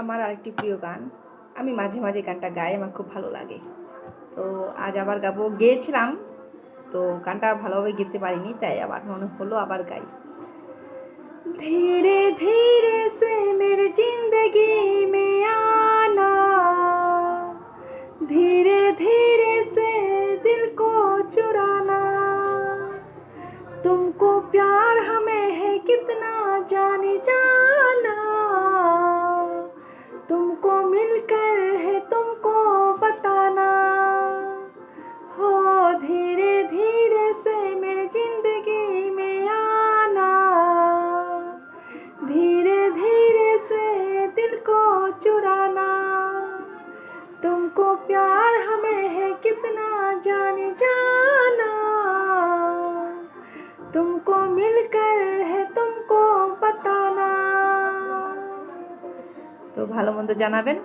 আমার আরেকটি প্রিয় গান। আমি মাঝে মাঝে গানটা গাই, আমার খুব ভালো লাগে। তো আজ আবার গাবো, গেয়েছিলাম তো গানটা ভালোভাবে গেতে পারিনি, তাই আবার মনে হলো আবার গাই। ধীরে ধীরে से मेरी जिंदगी में आना, धीरे धीरे से दिल को चुराना, तुमको प्यार हमें है कितना जाने जाना, तुमको मिलकर है तुमको बताना, हो धीरे धीरे से मेरी जिंदगी में आना, धीरे धीरे से दिल को चुराना, तुमको प्यार हमें है कितना जाने जाना, तुमको मिलकर है तुमको बताना। তো ভালো মন্দ জানাবেন।